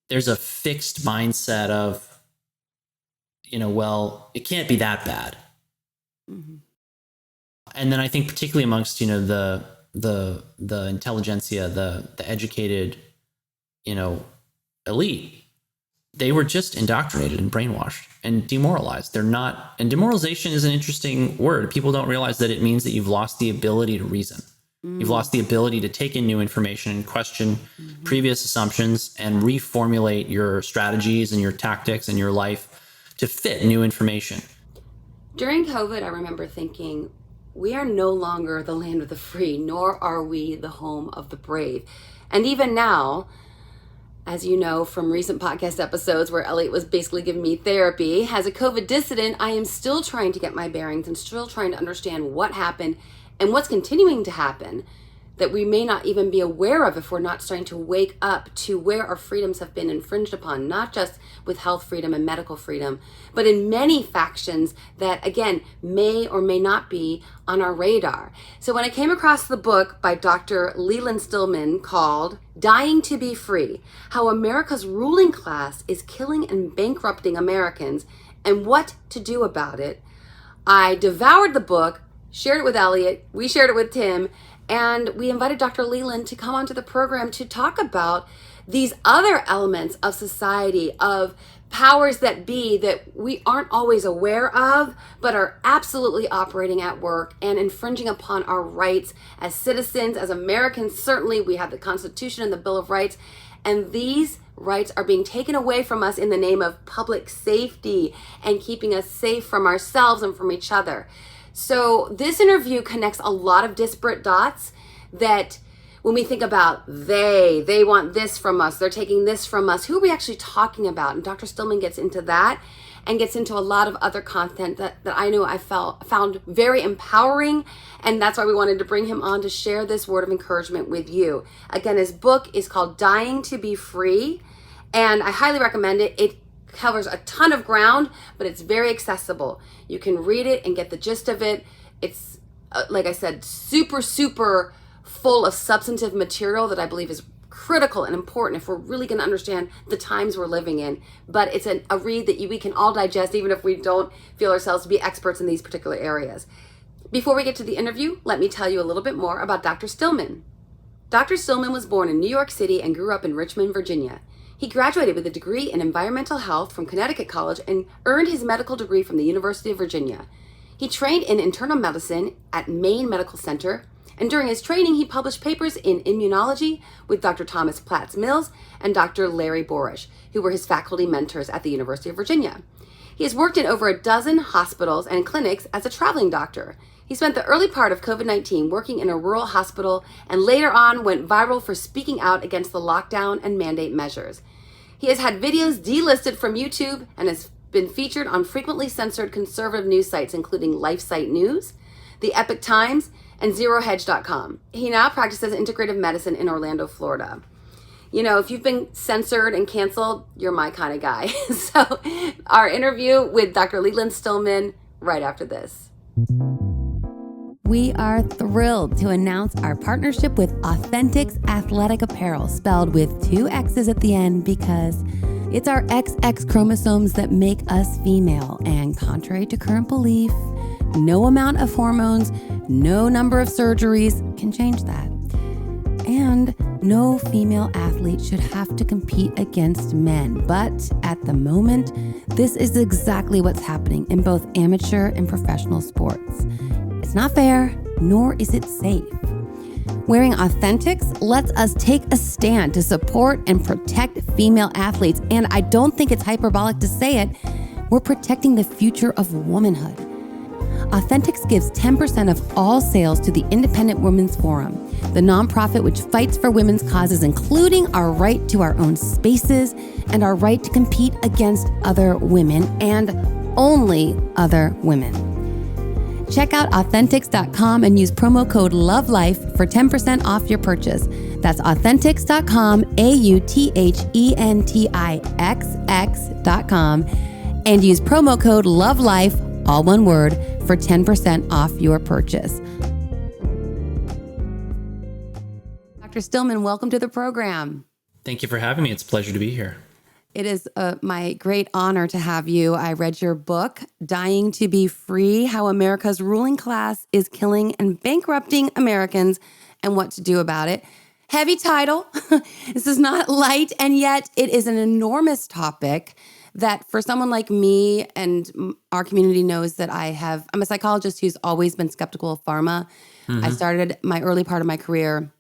there's a fixed mindset of, well, it can't be that bad. Mm-hmm. And then I think particularly amongst, the intelligentsia, the educated, elite, they were just indoctrinated and brainwashed and demoralized. And demoralization is an interesting word. People don't realize that it means that you've lost the ability to reason. You've lost the ability to take in new information and question previous assumptions and reformulate your strategies and your tactics and your life to fit new information. During COVID, I remember thinking, we are no longer the land of the free, nor are we the home of the brave. And even now, as you know from recent podcast episodes where Elliott was basically giving me therapy, as a COVID dissident, I am still trying to get my bearings and still trying to understand what happened and what's continuing to happen that we may not even be aware of if we're not starting to wake up to where our freedoms have been infringed upon, not just with health freedom and medical freedom, but in many factions that, again, may or may not be on our radar. So when I came across the book by Dr. Leland Stillman called Dying to Be Free, How America's Ruling Class is Killing and Bankrupting Americans and What to Do About It, I devoured the book, shared it with Elliott, we shared it with Tim, and we invited Dr. Leland to come onto the program to talk about these other elements of society, of powers that be that we aren't always aware of, but are absolutely operating at work and infringing upon our rights as citizens, as Americans. Certainly, we have the Constitution and the Bill of Rights, and these rights are being taken away from us in the name of public safety and keeping us safe from ourselves and from each other. So this interview connects a lot of disparate dots that when we think about they want this from us, they're taking this from us, who are we actually talking about? And Dr. Stillman gets into that and gets into a lot of other content that I know I found very empowering. And that's why we wanted to bring him on to share this word of encouragement with you. Again, his book is called Dying to Be Free, and I highly recommend it. It covers a ton of ground, but it's very accessible. You can read it and get the gist of it. It's, like I said, super full of substantive material that I believe is critical and important if we're really going to understand the times we're living in. But it's a read that we can all digest, even if we don't feel ourselves to be experts in these particular areas. Before we get to the interview, let me tell you a little bit more about Dr. Stillman. Dr. Stillman was born in New York City and grew up in Richmond, Virginia. He graduated with a degree in environmental health from Connecticut College and earned his medical degree from the University of Virginia. He trained in internal medicine at Maine Medical Center, and during his training, he published papers in immunology with Dr. Thomas Platts Mills and Dr. Larry Borish, who were his faculty mentors at the University of Virginia. He has worked in over a dozen hospitals and clinics as a traveling doctor. He spent the early part of COVID-19 working in a rural hospital and later on went viral for speaking out against the lockdown and mandate measures. He has had videos delisted from YouTube and has been featured on frequently censored conservative news sites, including LifeSite News, The Epoch Times, and ZeroHedge.com. He now practices integrative medicine in Orlando, Florida. You know, if you've been censored and canceled, you're my kind of guy. So our interview with Dr. Leland Stillman right after this. We are thrilled to announce our partnership with Authentics Athletic Apparel, spelled with 2 X's at the end because it's our XX chromosomes that make us female. And contrary to current belief, no amount of hormones, no number of surgeries can change that. And no female athlete should have to compete against men. But at the moment, this is exactly what's happening in both amateur and professional sports. It's not fair, nor is it safe. Wearing Authentics lets us take a stand to support and protect female athletes. And I don't think it's hyperbolic to say it. We're protecting the future of womanhood. Authentics gives 10% of all sales to the Independent Women's Forum, the nonprofit which fights for women's causes, including our right to our own spaces and our right to compete against other women and only other women. Check out Authentics.com and use promo code LOVELIFE for 10% off your purchase. That's Authentics.com, AUTHENTIXX.com, and use promo code LOVELIFE, all one word, for 10% off your purchase. Dr. Stillman, welcome to the program. Thank you for having me. It's a pleasure to be here. It is my great honor to have you. I read your book, Dying to Be Free, How America's Ruling Class is Killing and Bankrupting Americans and What to Do About It. Heavy title. This is not light, and yet it is an enormous topic that for someone like me and our community knows that I'm a psychologist who's always been skeptical of pharma. I started my early part of my career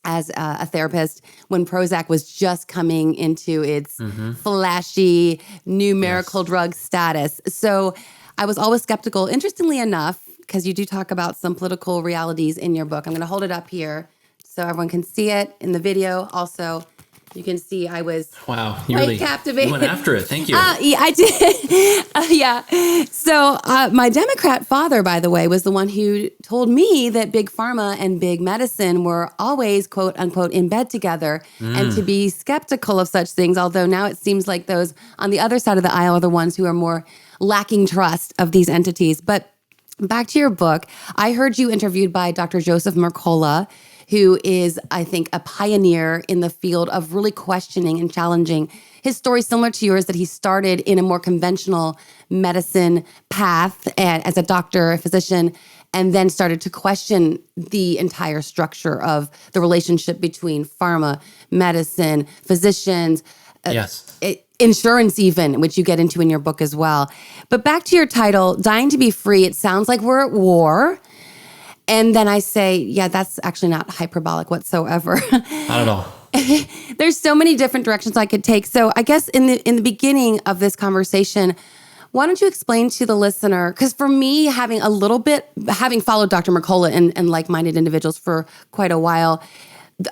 as a therapist when Prozac was just coming into its flashy numerical drug status. So I was always skeptical. Interestingly enough, because you do talk about some political realities in your book. I'm going to hold it up here so everyone can see it in the video. Also, you can see I was quite captivated. You went after it. Thank you. Yeah, I did. Yeah. So my Democrat father, by the way, was the one who told me that big pharma and big medicine were always, quote unquote, in bed together and to be skeptical of such things. Although now it seems like those on the other side of the aisle are the ones who are more lacking trust of these entities. But back to your book, I heard you interviewed by Dr. Joseph Mercola, who is, I think, a pioneer in the field of really questioning and challenging. His story, similar to yours, that he started in a more conventional medicine path as a doctor, a physician, and then started to question the entire structure of the relationship between pharma, medicine, physicians, insurance even, which you get into in your book as well. But back to your title, Dying to Be Free, it sounds like we're at war. And then I say, yeah, that's actually not hyperbolic whatsoever. Not at all. There's so many different directions I could take. So I guess in the beginning of this conversation, why don't you explain to the listener, because for me, having followed Dr. Mercola and like-minded individuals for quite a while,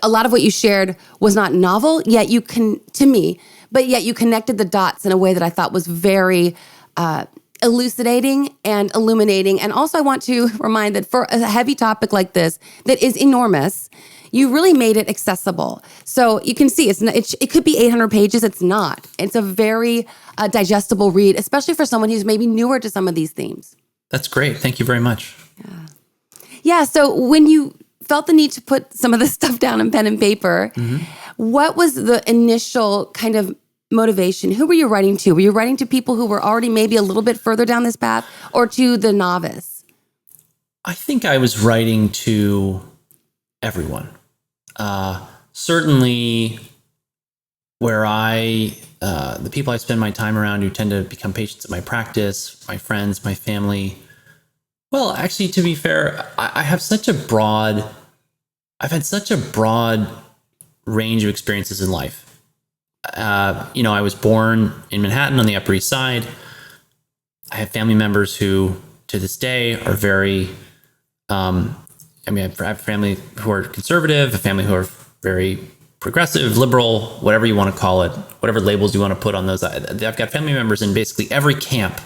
a lot of what you shared was not novel, yet you connected the dots in a way that I thought was very elucidating and illuminating. And also I want to remind that for a heavy topic like this that is enormous, you really made it accessible. So you can see it could be 800 pages. It's not. It's a very digestible read, especially for someone who's maybe newer to some of these themes. That's great. Thank you very much. Yeah. So when you felt the need to put some of this stuff down in pen and paper, what was the initial kind of motivation? Who were you writing to? Were you writing to people who were already maybe a little bit further down this path, or to the novice? I think I was writing to everyone. Certainly where the people I spend my time around who tend to become patients at my practice, my friends, my family. Well, actually, to be fair, I've had such a broad range of experiences in life. I was born in Manhattan on the Upper East Side. I have family members who, to this day, are very, I have family who are conservative, a family who are very progressive, liberal, whatever you want to call it, whatever labels you want to put on those. I've got family members in basically every camp.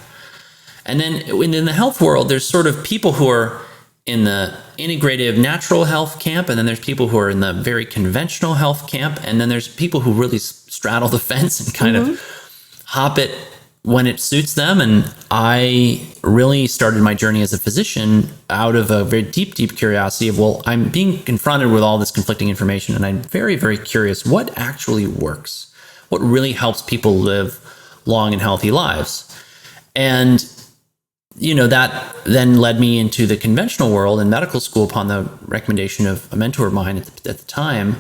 And then in the health world, there's sort of people who are in the integrative natural health camp, and then there's people who are in the very conventional health camp, and then there's people who really straddle the fence and kind of hop it when it suits them. And I really started my journey as a physician out of a very deep, deep curiosity of, well, I'm being confronted with all this conflicting information, and I'm very, very curious what actually works, what really helps people live long and healthy lives. And that then led me into the conventional world in medical school upon the recommendation of a mentor of mine at the time.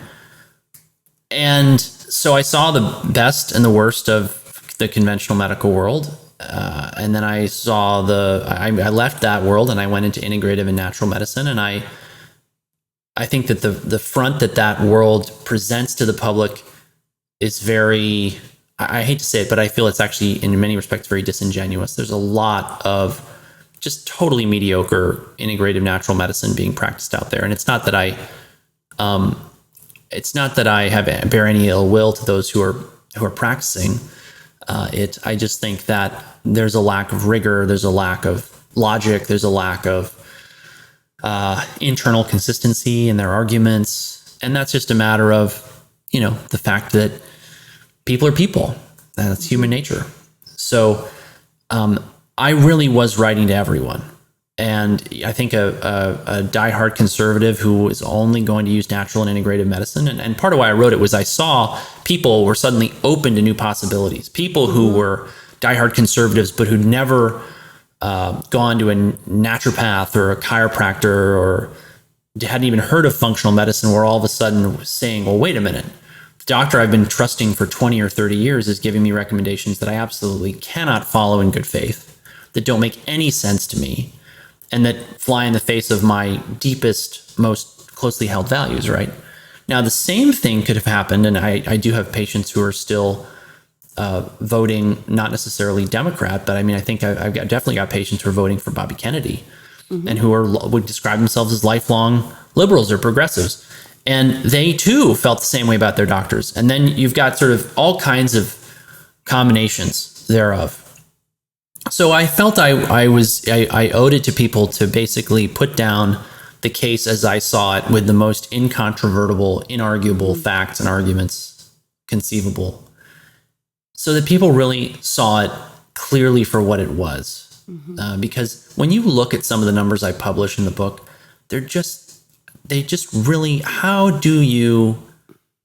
And so I saw the best and the worst of the conventional medical world. And then I saw I left that world and I went into integrative and natural medicine. And I think that the front that world presents to the public is very, I hate to say it, but I feel it's actually in many respects very disingenuous. There's a lot of just totally mediocre integrative natural medicine being practiced out there. And it's not that I bear any ill will to those who are practicing it. I just think that there's a lack of rigor, there's a lack of logic, there's a lack of internal consistency in their arguments. And that's just a matter of, the fact that people are people. That's human nature. So I really was writing to everyone. and I think a diehard conservative who is only going to use natural and integrative medicine. And part of why I wrote it was I saw people were suddenly open to new possibilities. People who were diehard conservatives, but who'd never gone to a naturopath or a chiropractor or hadn't even heard of functional medicine, were all of a sudden saying, well, wait a minute. The doctor I've been trusting for 20 or 30 years is giving me recommendations that I absolutely cannot follow in good faith, that don't make any sense to me, and that fly in the face of my deepest, most closely held values, right? Now, the same thing could have happened, and I do have patients who are still voting, not necessarily Democrat, but I mean, I think I've definitely got patients who are voting for Bobby Kennedy and who would describe themselves as lifelong liberals or progressives. And they too felt the same way about their doctors. And then you've got sort of all kinds of combinations thereof. So I felt I owed it to people to basically put down the case as I saw it, with the most incontrovertible, inarguable facts and arguments conceivable, so that people really saw it clearly for what it was. Because when you look at some of the numbers I publish in the book, they just really, how do you,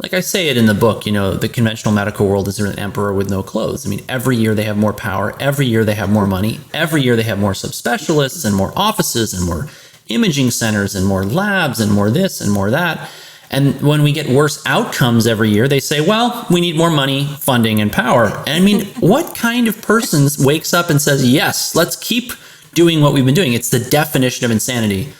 like I say it in the book, the conventional medical world is an emperor with no clothes. I mean, every year they have more power, every year they have more money, every year they have more subspecialists and more offices and more imaging centers and more labs and more this and more that. And when we get worse outcomes every year, they say, well, we need more money, funding, and power. And I mean, what kind of person wakes up and says, yes, let's keep doing what we've been doing? It's the definition of insanity.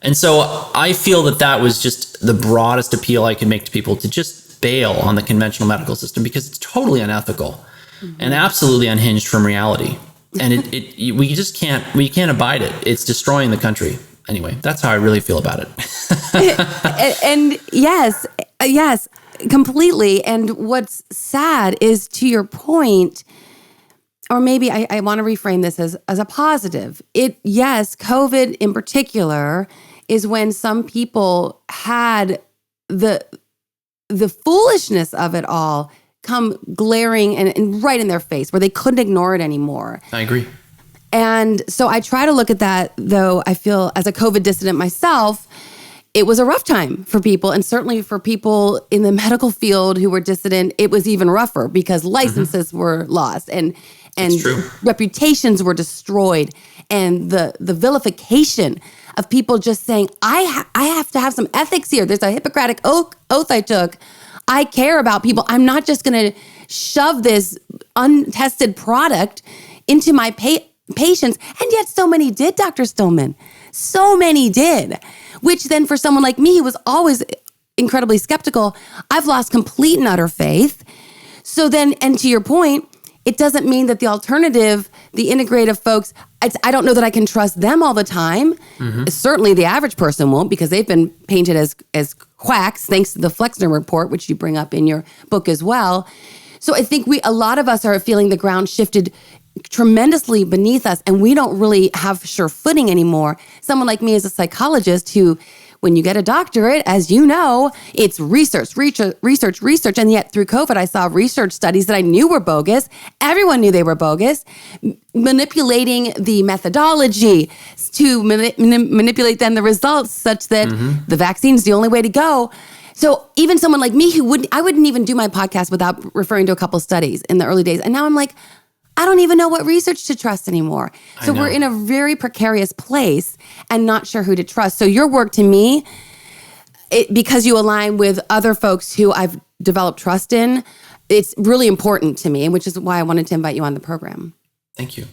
And so I feel that was just the broadest appeal I could make to people, to just bail on the conventional medical system, because it's totally unethical and absolutely unhinged from reality. And we can't abide it. It's destroying the country. Anyway, that's how I really feel about it. And yes, completely. And what's sad is, to your point, or maybe I want to reframe this as a positive. Yes, COVID in particular is when some people had the foolishness of it all come glaring and right in their face, where they couldn't ignore it anymore. I agree. And so I try to look at that, though I feel, as a COVID dissident myself, it was a rough time for people. And certainly for people in the medical field who were dissident, it was even rougher, because licenses were lost and reputations were destroyed. And the vilification of people just saying, I have to have some ethics here. There's a Hippocratic oath I took. I care about people. I'm not just going to shove this untested product into my patients. And yet so many did, Dr. Stillman. So many did. Which then, for someone like me who was always incredibly skeptical, I've lost complete and utter faith. So then, and to your point, it doesn't mean that the alternative, the integrative folks, I don't know that I can trust them all the time. Certainly the average person won't, because they've been painted as quacks, thanks to the Flexner report, which you bring up in your book as well. So I think a lot of us are feeling the ground shifted tremendously beneath us, and we don't really have sure footing anymore. Someone like me as a psychologist who, when you get a doctorate, as you know, it's research. And yet through COVID, I saw research studies that I knew were bogus. Everyone knew they were bogus, manipulating the methodology to manipulate then the results such that the vaccine's the only way to go. So even someone like me I wouldn't even do my podcast without referring to a couple studies in the early days. And now I'm like, I don't even know what research to trust anymore. So we're in a very precarious place and not sure who to trust. So your work, to me, because you align with other folks who I've developed trust in, it's really important to me, which is why I wanted to invite you on the program. Thank you.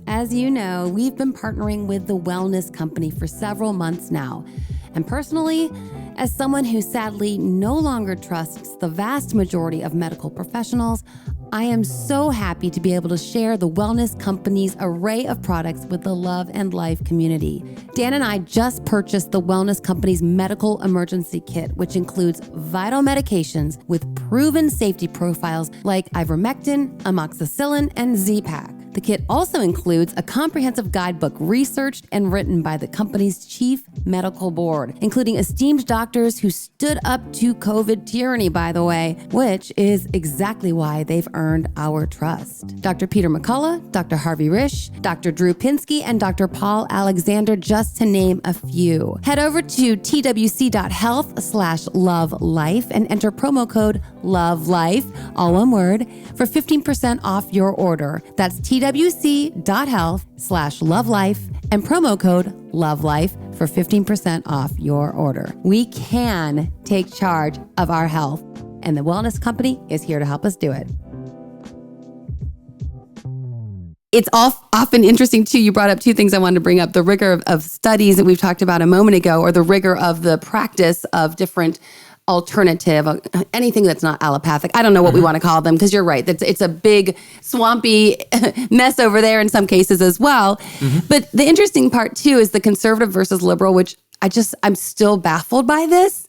As you know, we've been partnering with the Wellness Company for several months now. And personally, as someone who sadly no longer trusts the vast majority of medical professionals, I am so happy to be able to share the Wellness Company's array of products with the Love and Life community. Dan and I just purchased the Wellness Company's medical emergency kit, which includes vital medications with proven safety profiles like ivermectin, amoxicillin, and Z-Pak. The kit also includes a comprehensive guidebook researched and written by the company's chief medical board, including esteemed doctors who stood up to COVID tyranny, by the way, which is exactly why they've earned our trust. Dr. Peter Mercola, Dr. Harvey Risch, Dr. Drew Pinsky, and Dr. Paul Alexander, just to name a few. Head over to twc.health/lovelife and enter promo code LOVELIFE, all one word, for 15% off your order. That's twc.health/lovelife and promo code LOVELIFE for 15% off your order. We can take charge of our health, and the Wellness Company is here to help us do it. It's often interesting, too. You brought up two things I wanted to bring up. The rigor of studies that we've talked about a moment ago, or the rigor of the practice of different alternative, anything that's not allopathic. I don't know what we want to call them, because you're right. It's a big, swampy mess over there in some cases as well. But the interesting part, too, is the conservative versus liberal, which I'm still baffled by this,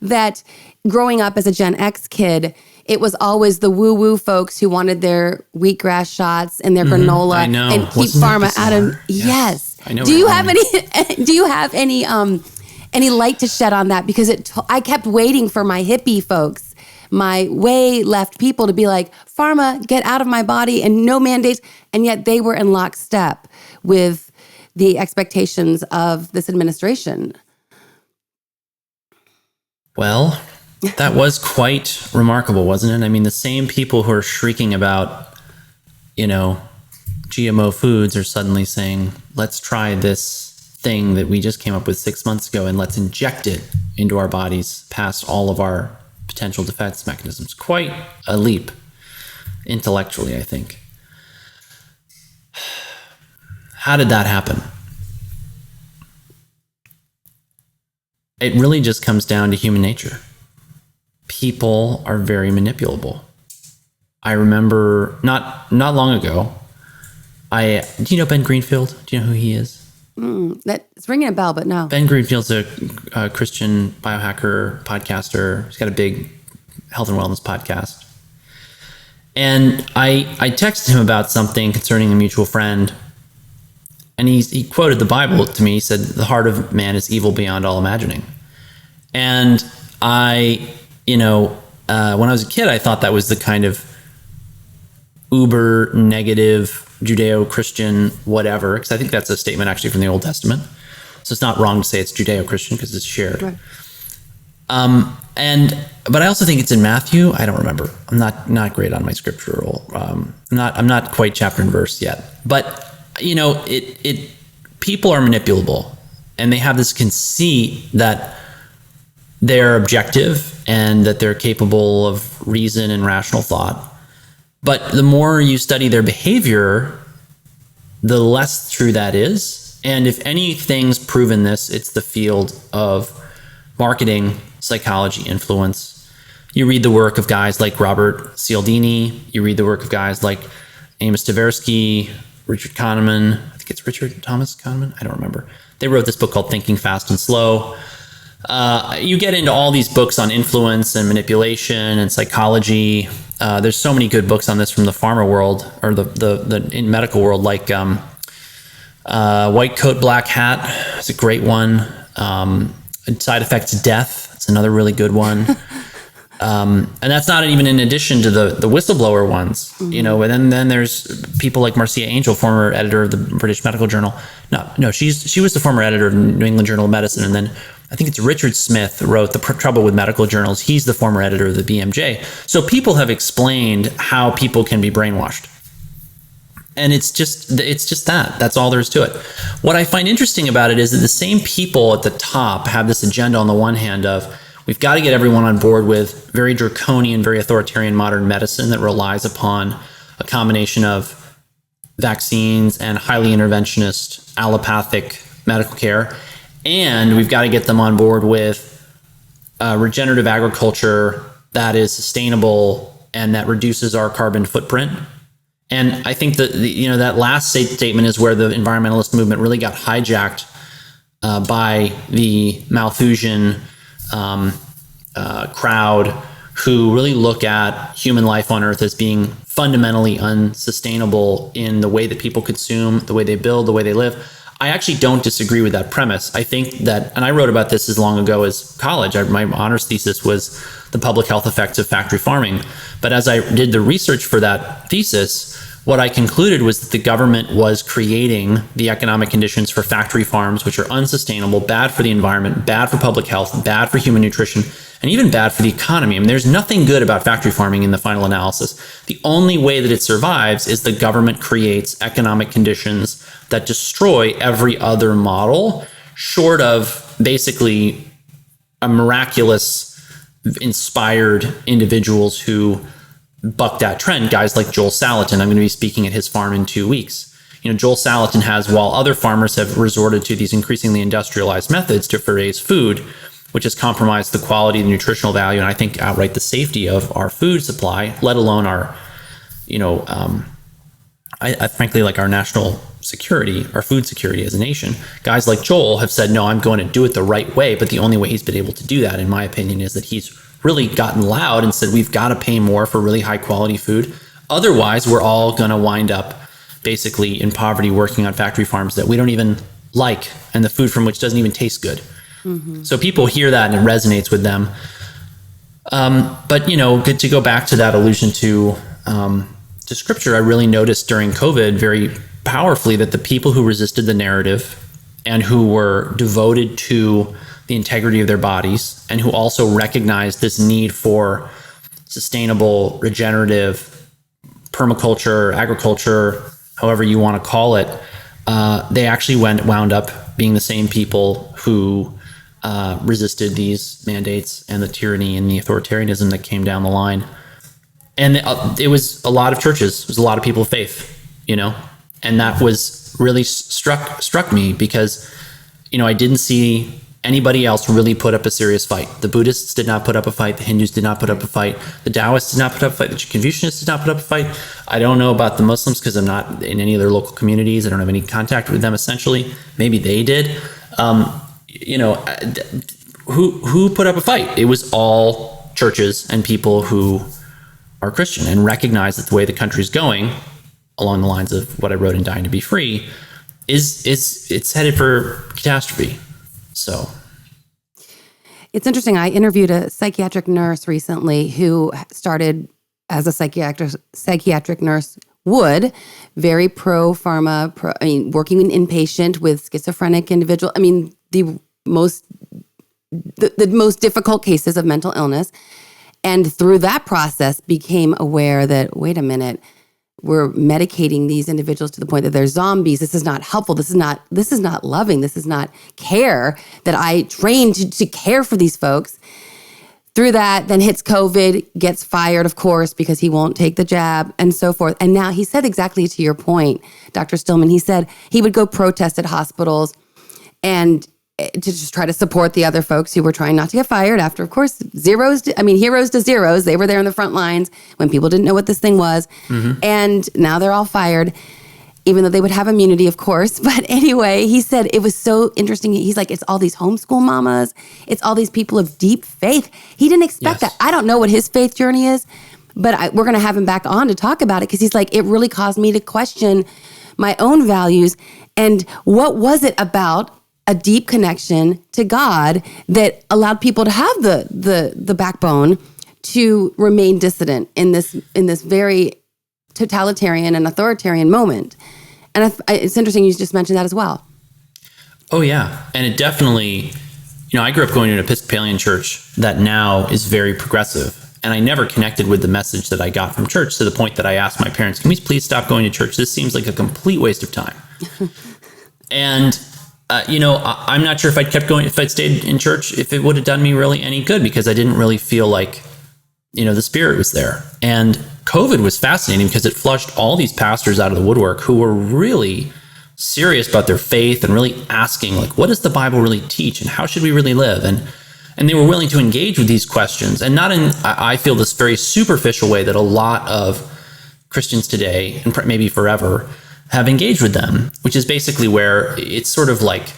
that growing up as a Gen X kid, it was always the woo-woo folks who wanted their wheatgrass shots and their granola and keep pharma out of. Yes. I know. Do you have any light to shed on that? Because I kept waiting for my hippie folks, my way left people, to be like, pharma, get out of my body, and no mandates. And yet they were in lockstep with the expectations of this administration. Well, that was quite remarkable, wasn't it? I mean, the same people who are shrieking about, GMO foods are suddenly saying, let's try this thing that we just came up with 6 months ago and let's inject it into our bodies past all of our potential defense mechanisms. Quite a leap intellectually, I think. How did that happen? It really just comes down to human nature. People are very manipulable. I remember not long ago, do you know Ben Greenfield? Do you know who he is? That's ringing a bell, but no. Ben Greenfield's a Christian biohacker podcaster. He's got a big health and wellness podcast. And I texted him about something concerning a mutual friend. And he quoted the Bible to me. He said, the heart of man is evil beyond all imagining. And when I was a kid, I thought that was the kind of uber negative Judeo-Christian whatever, because I think that's a statement actually from the Old Testament. So it's not wrong to say it's Judeo-Christian because it's shared. Right. But I also think it's in Matthew. I don't remember. I'm not great on my scriptural. I'm not quite chapter and verse yet. But people are manipulable, and they have this conceit that they're objective and that they're capable of reason and rational thought. But the more you study their behavior, the less true that is. And if anything's proven this, it's the field of marketing, psychology, influence. You read the work of guys like Robert Cialdini. You read the work of guys like Amos Tversky, Richard Kahneman. I think it's Richard Thomas Kahneman. I don't remember. They wrote this book called Thinking Fast and Slow. You get into all these books on influence and manipulation and psychology. There's so many good books on this from the pharma world or the in medical world, like White Coat, Black Hat. It's a great one. Side Effects Death. It's another really good one. And that's not even in addition to the whistleblower ones, and then there's people like Marcia Angel, former editor of the British Medical Journal. No, she was the former editor of New England Journal of Medicine. And then I think it's Richard Smith wrote The Trouble with Medical Journals. He's the former editor of the BMJ. So people have explained how people can be brainwashed. And it's just that. That's all there is to it. What I find interesting about it is that the same people at the top have this agenda on the one hand of, we've got to get everyone on board with very draconian, very authoritarian modern medicine that relies upon a combination of vaccines and highly interventionist allopathic medical care. And we've got to get them on board with regenerative agriculture that is sustainable and that reduces our carbon footprint. And I think that that last statement is where the environmentalist movement really got hijacked by the Malthusian crowd who really look at human life on earth as being fundamentally unsustainable in the way that people consume, the way they build, the way they live. I actually don't disagree with that premise. I think that, and I wrote about this as long ago as college. My honors thesis was the public health effects of factory farming. But as I did the research for that thesis, what I concluded was that the government was creating the economic conditions for factory farms, which are unsustainable, bad for the environment, bad for public health, bad for human nutrition, and even bad for the economy. I mean, there's nothing good about factory farming in the final analysis. The only way that it survives is the government creates economic conditions that destroy every other model, short of basically a miraculous inspired individuals who buck that trend, guys like Joel Salatin. I'm going to be speaking at his farm in 2 weeks. You know, Joel Salatin has, while other farmers have resorted to these increasingly industrialized methods to raise food, which has compromised the quality, the nutritional value, and I think outright the safety of our food supply, let alone our, you know, I frankly, like our national security, our food security as a nation. Guys like Joel have said, no, I'm going to do it the right way. But the only way he's been able to do that, in my opinion, is that he's really gotten loud and said, we've got to pay more for really high quality food. Otherwise, we're all going to wind up basically in poverty working on factory farms that we don't even like, and the food from which doesn't even taste good. Mm-hmm. So people hear that and it resonates with them. But, you know, good to go back to that allusion to scripture. I really noticed during COVID very powerfully that the people who resisted the narrative and who were devoted to the integrity of their bodies and who also recognized this need for sustainable, regenerative permaculture, agriculture, however you want to call it, they actually wound up being the same people who resisted these mandates and the tyranny and the authoritarianism that came down the line. And it was a lot of churches, it was a lot of people of faith, you know, and that was really struck me because, you know, I didn't see anybody else really put up a serious fight. The Buddhists did not put up a fight. The Hindus did not put up a fight. The Taoists did not put up a fight. The Confucianists did not put up a fight. I don't know about the Muslims because I'm not in any of their local communities. I don't have any contact with them, essentially. Maybe they did. You know, who put up a fight? It was all churches and people who are Christian and recognize that the way the country's going, along the lines of what I wrote in Dying to Be Free, it's headed for catastrophe. So it's interesting. I interviewed a psychiatric nurse recently who started as a psychiatric nurse would, very pro-pharma, working in inpatient with schizophrenic individual. I mean, the most difficult cases of mental illness. And through that process became aware that, wait a minute, we're medicating these individuals to the point that they're zombies. This is not helpful. This is not loving. This is not care that I trained to care for these folks. Through that, then hits COVID, gets fired, of course, because he won't take the jab and so forth. And now he said exactly to your point, Dr. Stillman, he said he would go protest at hospitals and to just try to support the other folks who were trying not to get fired after, of course, heroes to zeros. They were there in the front lines when people didn't know what this thing was. Mm-hmm. And now they're all fired, even though they would have immunity, of course. But anyway, he said it was so interesting. He's like, it's all these homeschool mamas. It's all these people of deep faith. He didn't expect that. I don't know what his faith journey is, but we're going to have him back on to talk about it because he's like, it really caused me to question my own values. And what was it about a deep connection to God that allowed people to have the backbone to remain dissident in this very totalitarian and authoritarian moment. And it's interesting you just mentioned that as well. Oh yeah, and it definitely, you know, I grew up going to an Episcopalian church that now is very progressive, and I never connected with the message that I got from church to the point that I asked my parents, "Can we please stop going to church? This seems like a complete waste of time." And you know, I'm not sure if I'd kept going, if I'd stayed in church, if it would have done me really any good, because I didn't really feel like, you know, the Spirit was there. And COVID was fascinating because it flushed all these pastors out of the woodwork who were really serious about their faith and really asking, like, what does the Bible really teach and how should we really live? And they were willing to engage with these questions, and not in, I feel, this very superficial way that a lot of Christians today, and maybe forever, have engaged with them, which is basically where it's sort of like,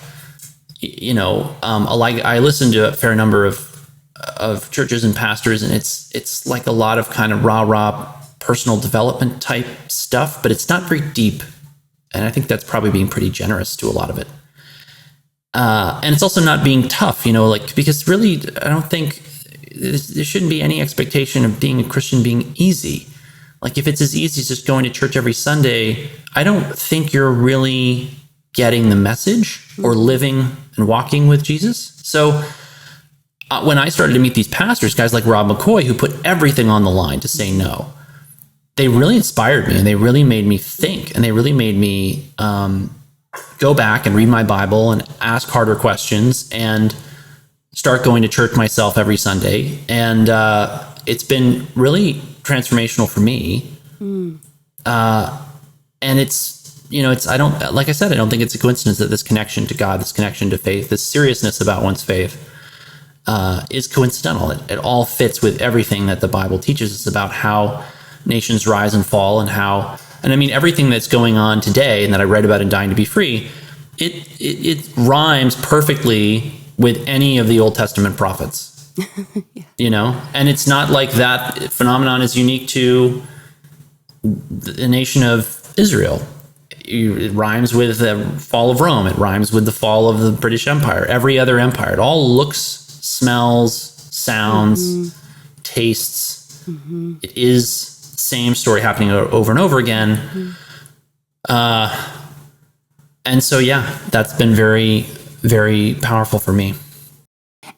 you know, I listen to a fair number of of churches and pastors, and it's like a lot of kind of rah-rah personal development type stuff, but it's not very deep. And I think that's probably being pretty generous to a lot of it. And it's also not being tough, like, because really, I don't think there shouldn't be any expectation of being a Christian being easy. Like, if it's as easy as just going to church every Sunday, I don't think you're really getting the message or living and walking with Jesus. So when I started to meet these pastors, guys like Rob McCoy, who put everything on the line to say no, they really inspired me, and they really made me think, and they really made me go back and read my Bible and ask harder questions and start going to church myself every Sunday. And it's been really transformational for me. And I don't think it's a coincidence that this connection to God, this connection to faith, this seriousness about one's faith is coincidental. It all fits with everything that the Bible teaches us about how nations rise and fall, and everything that's going on today and that I read about in Dying to Be Free, it rhymes perfectly with any of the Old Testament prophets. Yeah. And it's not like that phenomenon is unique to the nation of Israel. It rhymes with the fall of Rome. It rhymes with the fall of the British Empire. Every other empire. It all looks, smells, sounds, tastes. It is the same story happening over and over again. And so, that's been very, very powerful for me.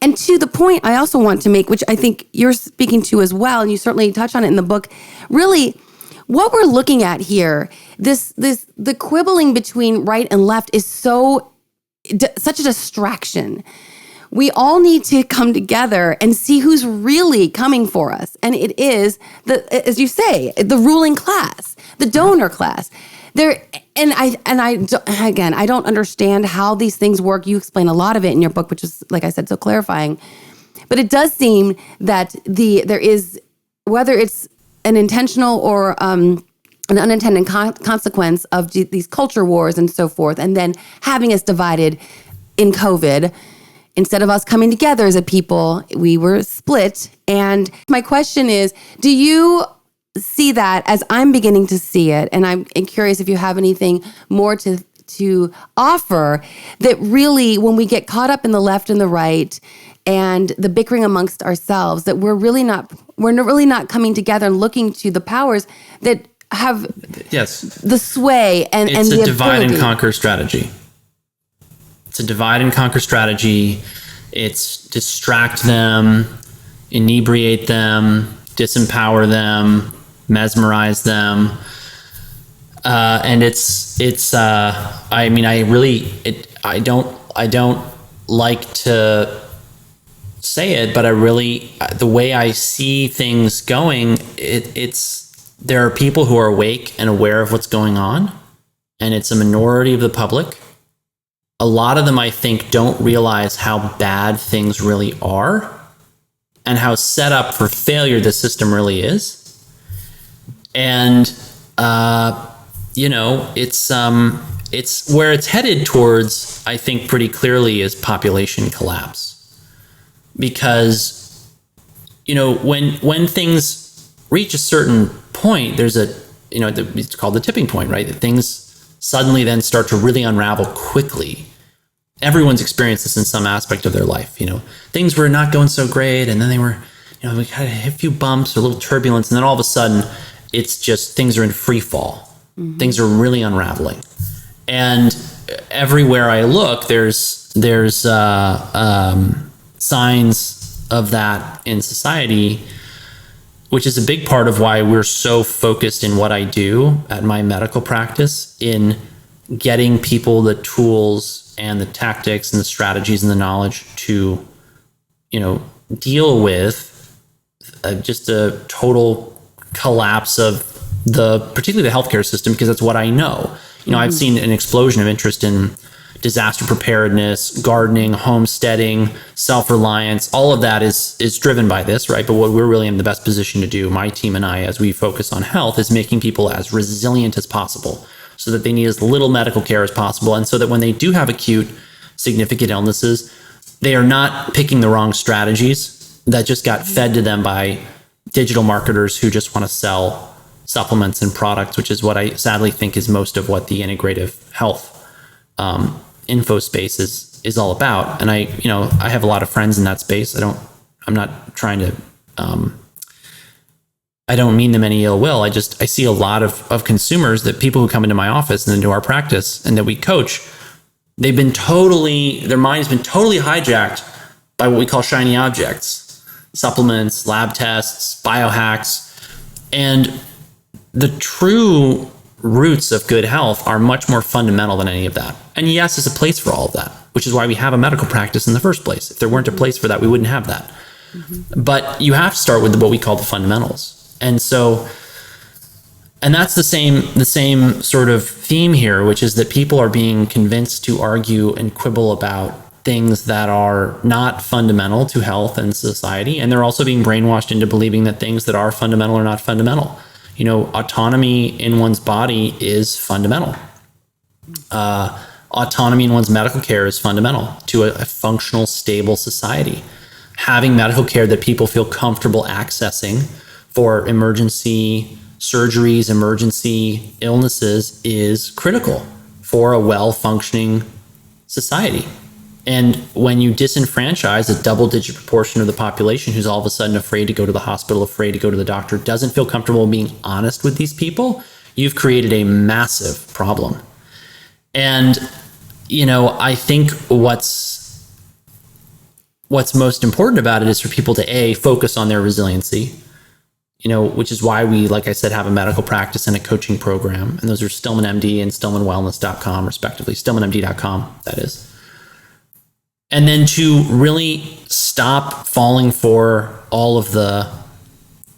And to the point I also want to make, which I think you're speaking to as well, and you certainly touch on it in the book, really what we're looking at here, the quibbling between right and left is such a distraction. We all need to come together and see who's really coming for us. And it is, as you say, the ruling class, the donor class. I don't understand how these things work. You explain a lot of it in your book, which is, like I said, so clarifying. But it does seem that there is, whether it's an intentional or an unintended consequence of these culture wars and so forth, and then having us divided in COVID, instead of us coming together as a people, we were split. And my question is, do you see that as I'm beginning to see it? And I'm curious if you have anything more to offer, that really, when we get caught up in the left and the right and the bickering amongst ourselves, that we're really not coming together and looking to the powers that have the sway and the ability. It's a divide and conquer strategy. It's a divide and conquer strategy. It's distract them, inebriate them, disempower them, mesmerize them. And I don't like to say it, but the way I see things going, there are people who are awake and aware of what's going on, and it's a minority of the public. A lot of them, I think, don't realize how bad things really are and how set up for failure the system really is. And, it's where it's headed towards, I think, pretty clearly, is population collapse. Because, when things reach a certain point, there's it's called the tipping point, right? That things suddenly then start to really unravel quickly. Everyone's experienced this in some aspect of their life. Things were not going so great, and then they were, we kind of hit a few bumps or a little turbulence, and then all of a sudden, it's just things are in free fall. Mm-hmm. Things are really unraveling, and everywhere I look, there's signs of that in society, which is a big part of why we're so focused in what I do at my medical practice, in getting people the tools and the tactics and the strategies and the knowledge to, deal with just a total collapse of particularly the healthcare system, because that's what I know. I've seen an explosion of interest in disaster preparedness, gardening, homesteading, self-reliance. All of that is driven by this, right? But what we're really in the best position to do, my team and I, as we focus on health, is making people as resilient as possible, so that they need as little medical care as possible, and so that when they do have acute, significant illnesses, they are not picking the wrong strategies. that just got fed to them by digital marketers who just want to sell supplements and products, which is what I sadly think is most of what the integrative health info space is all about. And I have a lot of friends in that space. I'm not trying to, I don't mean them any ill will. I see a lot of consumers, that people who come into my office and into our practice and that we coach, their mind has been totally hijacked by what we call shiny objects, supplements, lab tests, biohacks. And the true roots of good health are much more fundamental than any of that. And yes, there's a place for all of that, which is why we have a medical practice in the first place. If there weren't a place for that, we wouldn't have that. Mm-hmm. But you have to start with what we call the fundamentals. And that's the same sort of theme here, which is that people are being convinced to argue and quibble about things that are not fundamental to health and society. And they're also being brainwashed into believing that things that are fundamental are not fundamental. Autonomy in one's body is fundamental. Autonomy in one's medical care is fundamental to a functional, stable society. Having medical care that people feel comfortable accessing for emergency surgeries, emergency illnesses is critical for a well-functioning society. And when you disenfranchise a double-digit proportion of the population who's all of a sudden afraid to go to the hospital, afraid to go to the doctor, doesn't feel comfortable being honest with these people, you've created a massive problem. And, I think what's most important about it is for people to focus on their resiliency, which is why we, like I said, have a medical practice and a coaching program. And those are Stillman MD and StillmanWellness.com, respectively, StillmanMD.com, that is. And then to really stop falling for all of the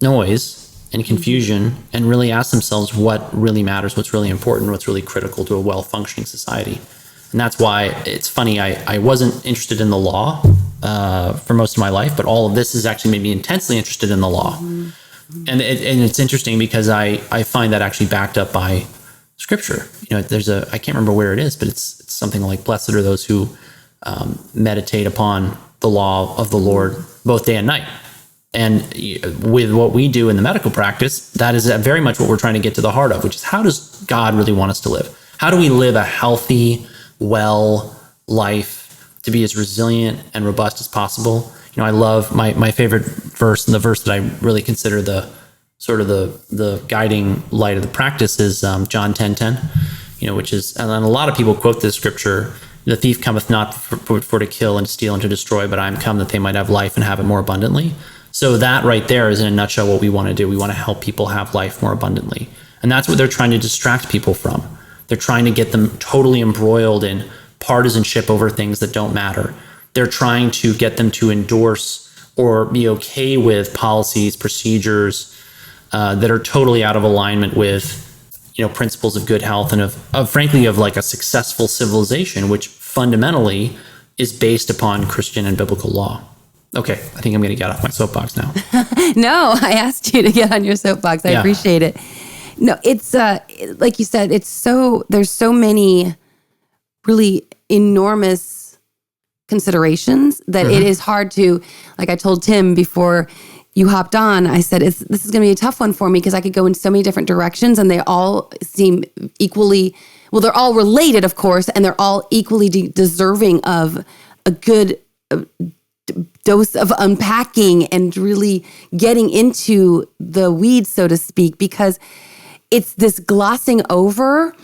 noise and confusion and really ask themselves what really matters, what's really important, what's really critical to a well-functioning society. And that's why it's funny, I wasn't interested in the law for most of my life, but all of this has actually made me intensely interested in the law. Mm-hmm. And it's interesting because I find that actually backed up by scripture. There's I can't remember where it is, but it's something like, blessed are those who meditate upon the law of the Lord both day and night. And with what we do in the medical practice, that is very much what we're trying to get to the heart of, which is, how does God really want us to live? How do we live a healthy, well life to be as resilient and robust as possible? I love my favorite verse, and the verse that I really consider the sort of the guiding light of the practice is John 10:10, which is, and a lot of people quote this scripture, the thief cometh not for to kill and steal and to destroy, but I am come that they might have life and have it more abundantly. So that right there is, in a nutshell, what we want to do. We want to help people have life more abundantly. And that's what they're trying to distract people from. They're trying to get them totally embroiled in partisanship over things that don't matter. They're trying to get them to endorse or be okay with policies, procedures that are totally out of alignment with, principles of good health and of frankly, of like a successful civilization, which fundamentally is based upon Christian and biblical law. Okay, I think I'm going to get off my soapbox now. No, I asked you to get on your soapbox. I appreciate it. No, it's like you said, there's so many really enormous considerations that it is hard to, like I told Tim before you hopped on, I said, this is going to be a tough one for me because I could go in so many different directions and they all seem equally, well, they're all related, of course, and they're all equally deserving of a good dose of unpacking and really getting into the weeds, so to speak, because it's this glossing over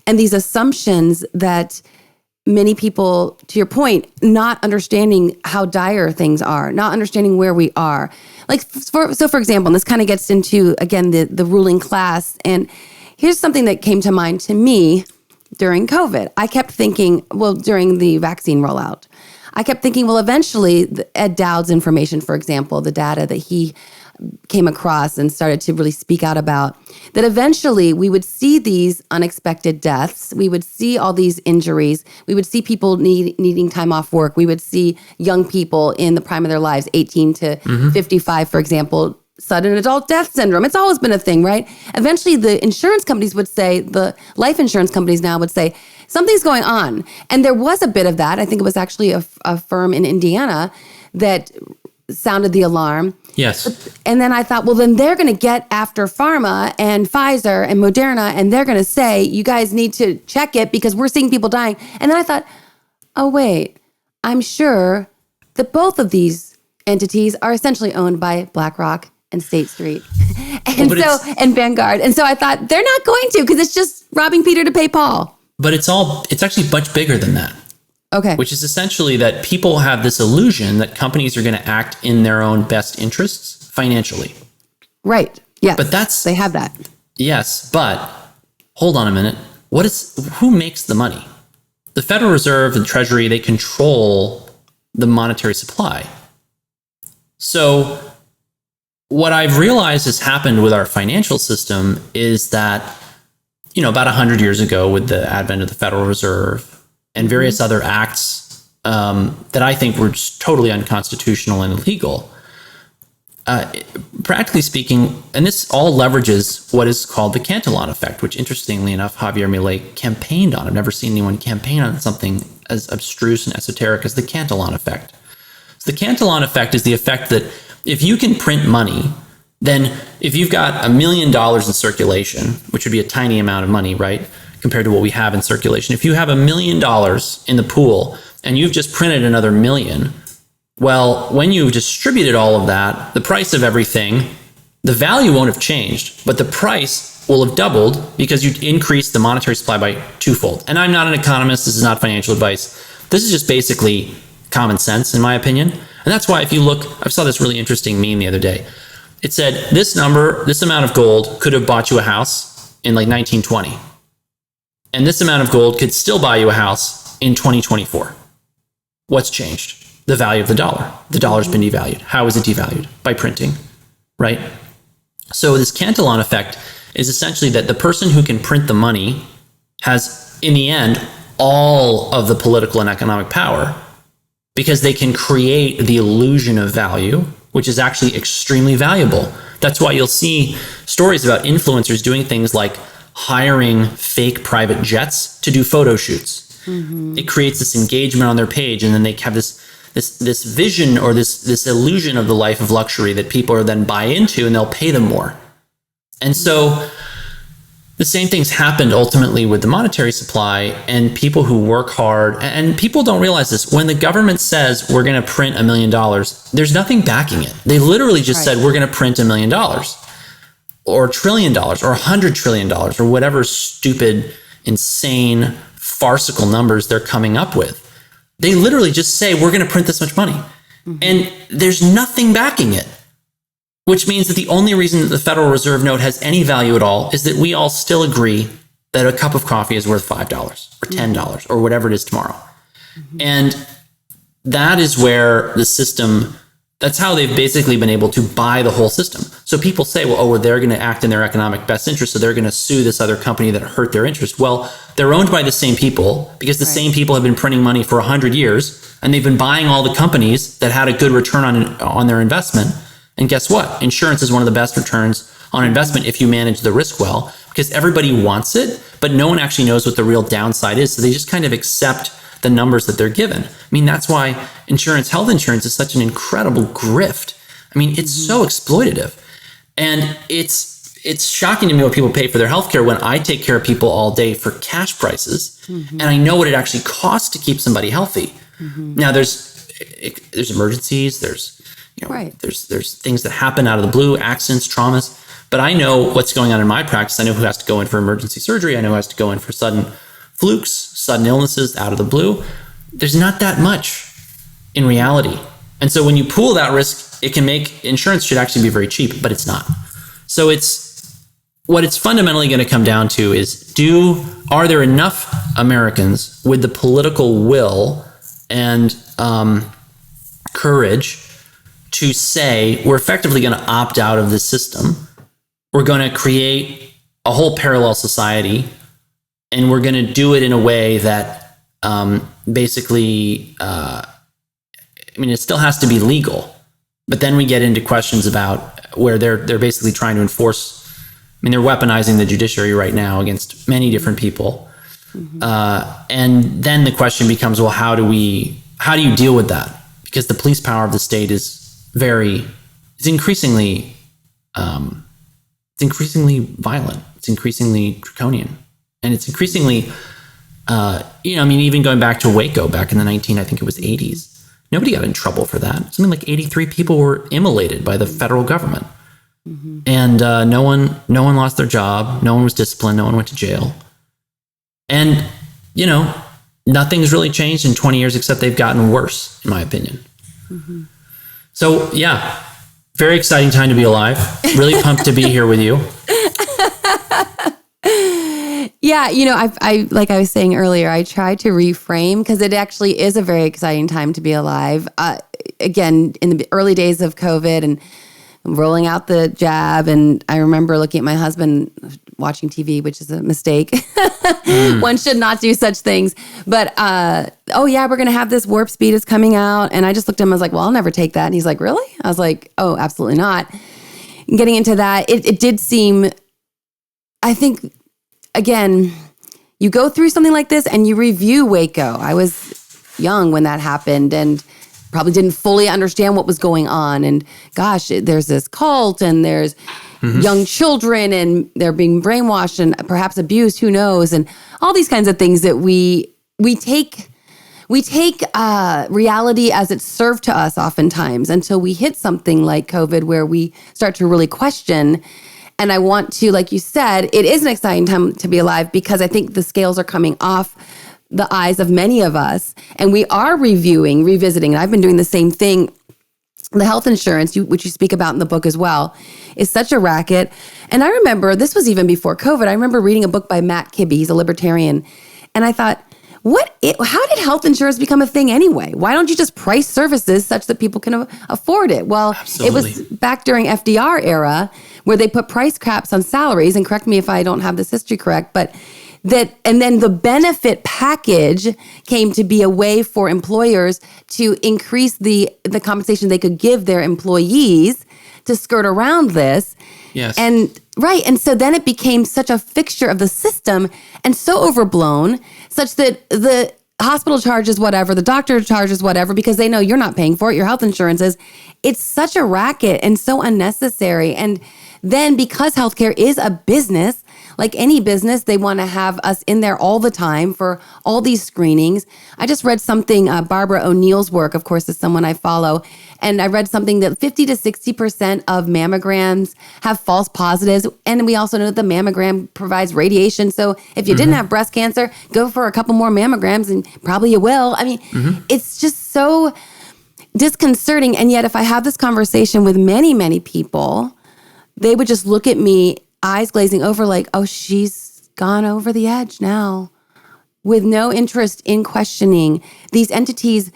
and these assumptions that many people, to your point, not understanding how dire things are, not understanding where we are. Like, for example, and this kind of gets into, again, the ruling class. And here's something that came to mind to me during COVID. I kept thinking, during the vaccine rollout, I kept thinking, eventually, Ed Dowd's information, for example, the data that he came across and started to really speak out about, that eventually we would see these unexpected deaths. We would see all these injuries. We would see people needing time off work. We would see young people in the prime of their lives, 18 to 55, for example, sudden adult death syndrome. It's always been a thing, right? Eventually, the insurance companies would say, the life insurance companies now would say, something's going on. And there was a bit of that. I think it was actually a firm in Indiana that sounded the alarm. Yes. And then I thought, well, then they're going to get after pharma and Pfizer and Moderna, and they're going to say, you guys need to check it because we're seeing people dying. And then I thought, oh, wait, I'm sure that both of these entities are essentially owned by BlackRock and State Street and Vanguard. And so I thought they're not going to, because it's just robbing Peter to pay Paul. But it's actually much bigger than that. Okay. Which is essentially that people have this illusion that companies are going to act in their own best interests financially. Right. Yeah. But they have that. Yes, but hold on a minute. Who makes the money? The Federal Reserve and Treasury, they control the monetary supply. So what I've realized has happened with our financial system is that, about 100 years ago, with the advent of the Federal Reserve and various other acts that I think were just totally unconstitutional and illegal, practically speaking, and this all leverages what is called the Cantillon effect, which interestingly enough, Javier Milei campaigned on. I've never seen anyone campaign on something as abstruse and esoteric as the Cantillon effect. So the Cantillon effect is the effect that if you can print money, then if you've got $1 million in circulation, which would be a tiny amount of money, right, compared to what we have in circulation. If you have $1 million in the pool and you've just printed another $1 million, well, when you've distributed all of that, the price of everything, the value won't have changed, but the price will have doubled because you increased the monetary supply by twofold. And I'm not an economist. This is not financial advice. This is just basically common sense, in my opinion. And that's why if you look, I saw this really interesting meme the other day. It said, this amount of gold could have bought you a house in like 1920. And this amount of gold could still buy you a house in 2024. What's changed? The value of the dollar. The dollar's been devalued. How is it devalued? By printing, right? So this Cantillon effect is essentially that the person who can print the money has, in the end, all of the political and economic power because they can create the illusion of value, which is actually extremely valuable. That's why you'll see stories about influencers doing things like hiring fake private jets to do photo shoots. Mm-hmm. It creates this engagement on their page, and then they have this vision or this illusion of the life of luxury that people are then buy into, and they'll pay them more. And so the same things happened ultimately with the monetary supply and people who work hard. And people don't realize this. When the government says we're going to print $1 million, there's nothing backing it. They literally just said we're going to print $1 million or $1 trillion or $100 trillion or whatever stupid, insane, farcical numbers they're coming up with. They literally just say we're going to print this much money. Mm-hmm. And there's nothing backing it. Which means that the only reason that the Federal Reserve note has any value at all is that we all still agree that a cup of coffee is worth $5 or $10 or whatever it is tomorrow. Mm-hmm. And that is where the system, that's how they've basically been able to buy the whole system. So people say, well, they're going to act in their economic best interest, so they're going to sue this other company that hurt their interest. Well, they're owned by the same people because the same people have been printing money for 100 years, and they've been buying all the companies that had a good return on their investment. And guess what? Insurance is one of the best returns on investment if you manage the risk well, because everybody wants it, but no one actually knows what the real downside is. So they just kind of accept the numbers that they're given. I mean, that's why health insurance is such an incredible grift. I mean, it's so exploitative. And it's shocking to me what people pay for their healthcare when I take care of people all day for cash prices. Mm-hmm. And I know what it actually costs to keep somebody healthy. Mm-hmm. Now there's emergencies, there's things that happen out of the blue, accidents, traumas, but I know what's going on in my practice. I know who has to go in for emergency surgery. I know who has to go in for sudden flukes, sudden illnesses out of the blue. There's not that much in reality. And so when you pool that risk, it can make insurance should actually be very cheap, but it's not. So what it's fundamentally going to come down to is are there enough Americans with the political will and courage to say we're effectively going to opt out of this system. We're going to create a whole parallel society, and we're going to do it in a way that basically, it still has to be legal. But then we get into questions about where they're basically trying to enforce. They're weaponizing the judiciary right now against many different people. Mm-hmm. And then the question becomes, well, how do you deal with that? Because the police power of the state is it's increasingly violent. It's increasingly draconian, and it's increasingly, even going back to Waco back in the I think it was 80s. Nobody got in trouble for that. Something like 83 people were immolated by the federal government. Mm-hmm. And no one lost their job. No one was disciplined. No one went to jail. And, nothing's really changed in 20 years except they've gotten worse, in my opinion. Mm-hmm. So, yeah, very exciting time to be alive. Really pumped to be here with you. Yeah, I like I was saying earlier, I try to reframe because it actually is a very exciting time to be alive. Again, in the early days of COVID and rolling out the jab, and I remember looking at my husband watching TV, which is a mistake. One should not do such things. But, we're going to have this warp speed is coming out. And I just looked at him, I was like, well, I'll never take that. And he's like, really? I was like, oh, absolutely not. Getting into that, it did seem, I think, again, you go through something like this and you review Waco. I was young when that happened and probably didn't fully understand what was going on. And gosh, there's this cult and there's young children and they're being brainwashed and perhaps abused, who knows? And all these kinds of things that we take reality as it's served to us oftentimes until we hit something like COVID where we start to really question. And I want to, like you said, it is an exciting time to be alive because I think the scales are coming off the eyes of many of us. And we are revisiting, and I've been doing the same thing. The health insurance, which you speak about in the book as well, is such a racket. And I remember, this was even before COVID, I remember reading a book by Matt Kibbe, he's a libertarian. And I thought, how did health insurance become a thing anyway? Why don't you just price services such that people can afford it? Well, Absolutely. It was back during FDR era where they put price caps on salaries, and correct me if I don't have this history correct, but and then the benefit package came to be a way for employers to increase the compensation they could give their employees to skirt around this. Yes. And so then it became such a fixture of the system and so overblown such that the hospital charges whatever, the doctor charges whatever, because they know you're not paying for it, your health insurance is. It's such a racket and so unnecessary. And then because healthcare is a business, like any business, they want to have us in there all the time for all these screenings. I just read something, Barbara O'Neill's work, of course, is someone I follow. And I read something that 50 to 60% of mammograms have false positives. And we also know that the mammogram provides radiation. So if you didn't have breast cancer, go for a couple more mammograms and probably you will. I mean, it's just so disconcerting. And yet if I have this conversation with many, many people, they would just look at me, eyes glazing over like, oh, she's gone over the edge now, with no interest in questioning. These entities,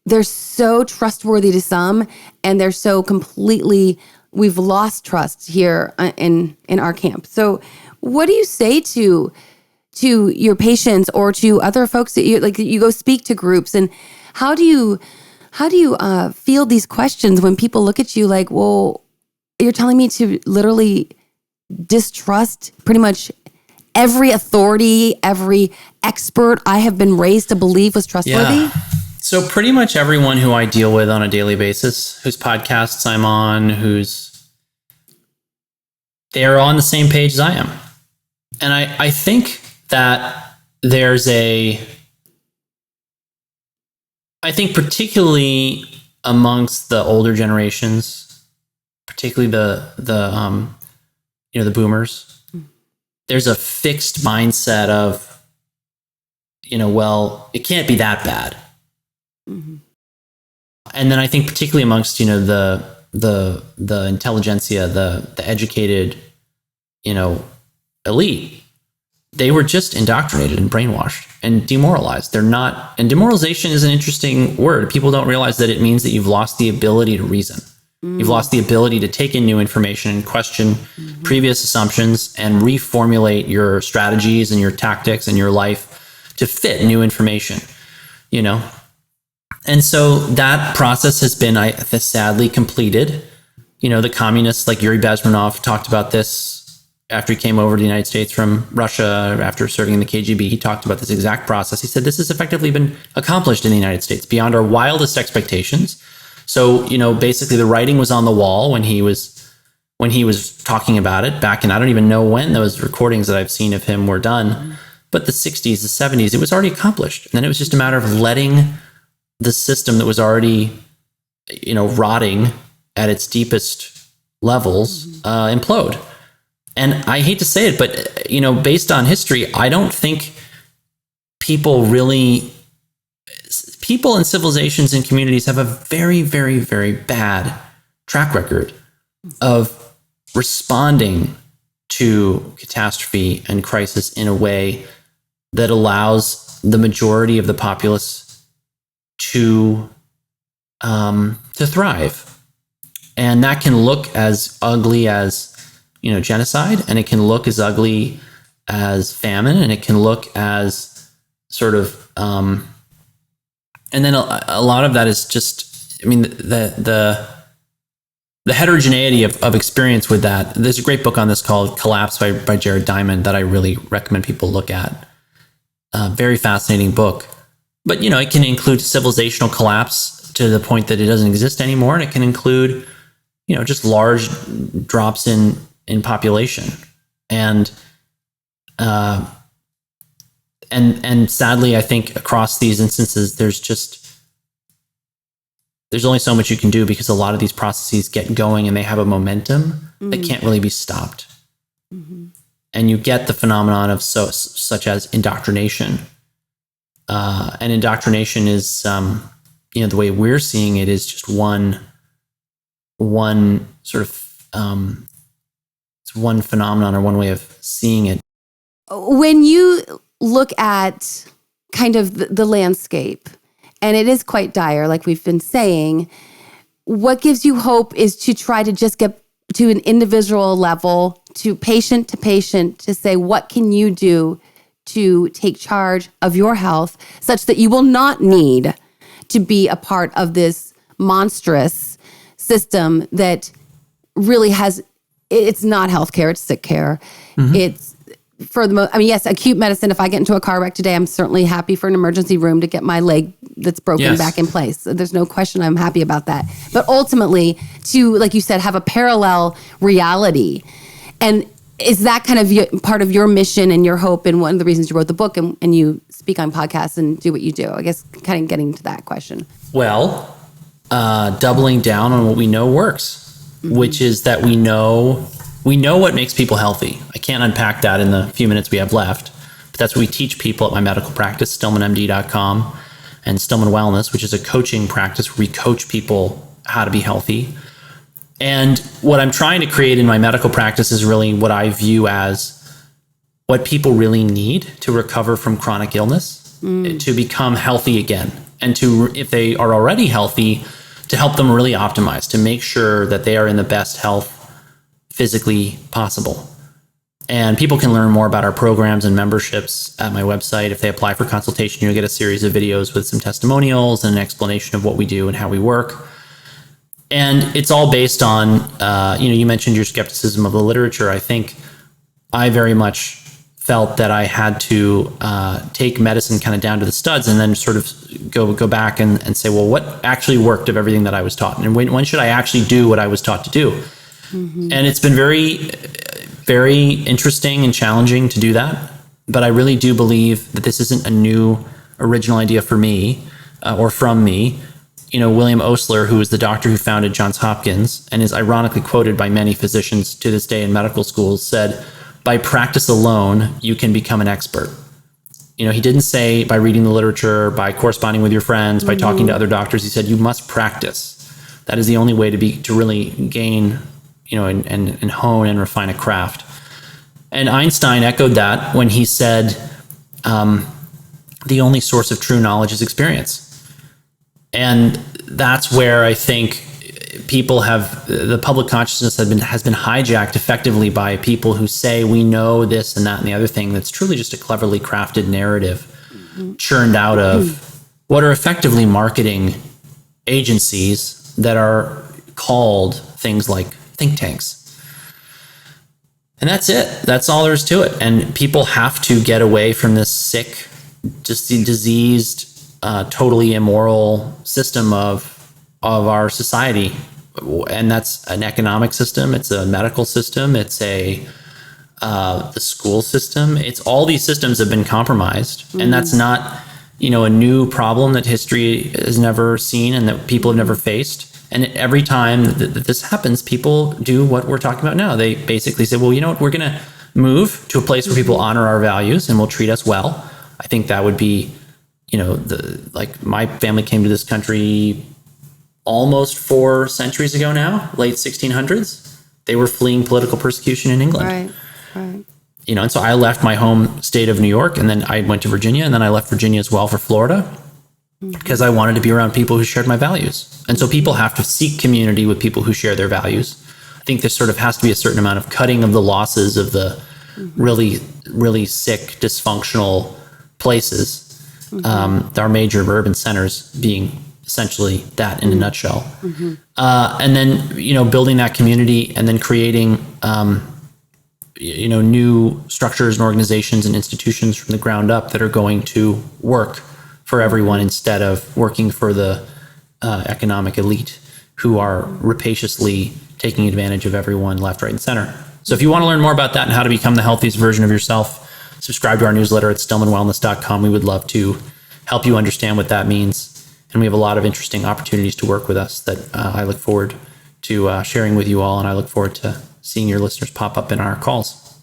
they're so trustworthy to some, and they're so completely, we've lost trust here in our camp. So what do you say to your patients or to other folks that you go speak to groups, and how do you field these questions when people look at you like, well, you're telling me to literally distrust pretty much every authority, every expert I have been raised to believe was trustworthy? Yeah. So pretty much everyone who I deal with on a daily basis, whose podcasts I'm on, they're on the same page as I am. And I think that particularly amongst the older generations, particularly the boomers, there's a fixed mindset of, well, it can't be that bad. Mm-hmm. And then I think particularly amongst, the intelligentsia, the educated, elite, they were just indoctrinated and brainwashed and demoralized. And demoralization is an interesting word. People don't realize that it means that you've lost the ability to reason. You've lost the ability to take in new information and question previous assumptions and reformulate your strategies and your tactics and your life to fit new information, And so that process has been sadly completed. The communists like Yuri Bezmenov talked about this after he came over to the United States from Russia after serving in the KGB. He talked about this exact process. He said, this has effectively been accomplished in the United States beyond our wildest expectations. So, basically the writing was on the wall when he was talking about it back in, I don't even know when those recordings that I've seen of him were done, but the 60s, the 70s, it was already accomplished. And then it was just a matter of letting the system that was already, rotting at its deepest levels implode. And I hate to say it, but, based on history, I don't think people in civilizations and communities have a very, very, very bad track record of responding to catastrophe and crisis in a way that allows the majority of the populace to thrive. And that can look as ugly as, genocide, and it can look as ugly as famine, and it can look as sort of, and then a lot of that is just, the heterogeneity of experience with that. There's a great book on this called Collapse by Jared Diamond that I really recommend people look at. Very fascinating book. But, it can include civilizational collapse to the point that it doesn't exist anymore. And it can include, just large drops in population. And sadly, I think across these instances, there's only so much you can do, because a lot of these processes get going and they have a momentum that can't really be stopped. Mm-hmm. And you get the phenomenon of such as indoctrination. And indoctrination is, the way we're seeing it is just one sort of, it's one phenomenon or one way of seeing it. When you look at kind of the landscape, and it is quite dire, like we've been saying, what gives you hope is to try to just get to an individual level, to patient, to say, what can you do to take charge of your health such that you will not need to be a part of this monstrous system that really it's not healthcare, it's sick care. Mm-hmm. It's for the most, yes, acute medicine. If I get into a car wreck today, I'm certainly happy for an emergency room to get my leg that's broken back in place. So there's no question I'm happy about that. But ultimately, to, like you said, have a parallel reality. And is that kind of part of your mission and your hope, and one of the reasons you wrote the book and you speak on podcasts and do what you do? I guess kind of getting to that question. Well, doubling down on what we know works, mm-hmm. which is that we know what makes people healthy. I can't unpack that in the few minutes we have left, but that's what we teach people at my medical practice, stillmanmd.com, and Stillman Wellness, which is a coaching practice where we coach people how to be healthy. And what I'm trying to create in my medical practice is really what I view as what people really need to recover from chronic illness, to become healthy again. And to, if they are already healthy, to help them really optimize, to make sure that they are in the best health physically possible. And people can learn more about our programs and memberships at my website. If they apply for consultation, you'll get a series of videos with some testimonials and an explanation of what we do and how we work. And it's all based on, you mentioned your skepticism of the literature. I think I very much felt that I had to take medicine kind of down to the studs and then sort of go back and say, well, what actually worked of everything that I was taught? And when should I actually do what I was taught to do? Mm-hmm. And it's been very, very interesting and challenging to do that. But I really do believe that this isn't a new, original idea for me or from me. William Osler, who is the doctor who founded Johns Hopkins and is ironically quoted by many physicians to this day in medical schools, said, by practice alone, you can become an expert. He didn't say by reading the literature, by corresponding with your friends, by talking to other doctors. He said, you must practice. That is the only way to really gain, and hone and refine a craft. And Einstein echoed that when he said, the only source of true knowledge is experience. And that's where I think the public consciousness has been hijacked effectively by people who say we know this and that and the other thing. That's truly just a cleverly crafted narrative churned out of what are effectively marketing agencies that are called things like think tanks. And that's it. That's all there is to it. And people have to get away from this sick, just diseased, totally immoral system of of our society. And that's an economic system. It's a medical system. It's the school system. It's all these systems have been compromised. And that's not, a new problem that history has never seen and that people have never faced. And every time that this happens, people do what we're talking about now. They basically say, well, you know what, we're going to move to a place where people honor our values and will treat us well. I think that would be, my family came to this country almost 4 centuries ago now, late 1600s. They were fleeing political persecution in England. Right. And so I left my home state of New York, and then I went to Virginia, and then I left Virginia as well for Florida because I wanted to be around people who shared my values. And so people have to seek community with people who share their values. I think there sort of has to be a certain amount of cutting of the losses of the really, really sick, dysfunctional places. Our major urban centers being essentially that in a nutshell. And then, building that community and then creating, new structures and organizations and institutions from the ground up that are going to work for everyone instead of working for the economic elite who are rapaciously taking advantage of everyone left, right, and center. So if you want to learn more about that and how to become the healthiest version of yourself, subscribe to our newsletter at stillmanwellness.com. We would love to help you understand what that means. And we have a lot of interesting opportunities to work with us that I look forward to sharing with you all. And I look forward to seeing your listeners pop up in our calls.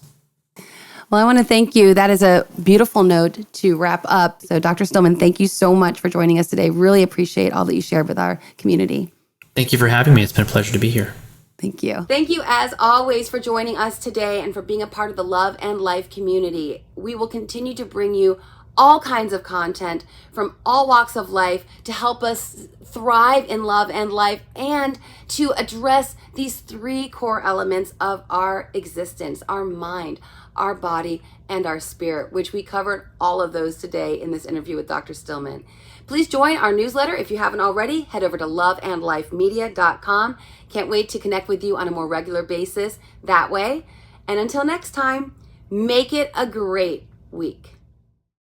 Well, I want to thank you. That is a beautiful note to wrap up. So Dr. Stillman, thank you so much for joining us today. Really appreciate all that you shared with our community. Thank you for having me. It's been a pleasure to be here. Thank you. Thank you, as always, for joining us today and for being a part of the Love and Life community. We will continue to bring you all kinds of content from all walks of life to help us thrive in love and life and to address these 3 core elements of our existence, our mind, our body, and our spirit, which we covered all of those today in this interview with Dr. Stillman. Please join our newsletter if you haven't already. Head over to loveandlifemedia.com. Can't wait to connect with you on a more regular basis that way. And until next time, make it a great week.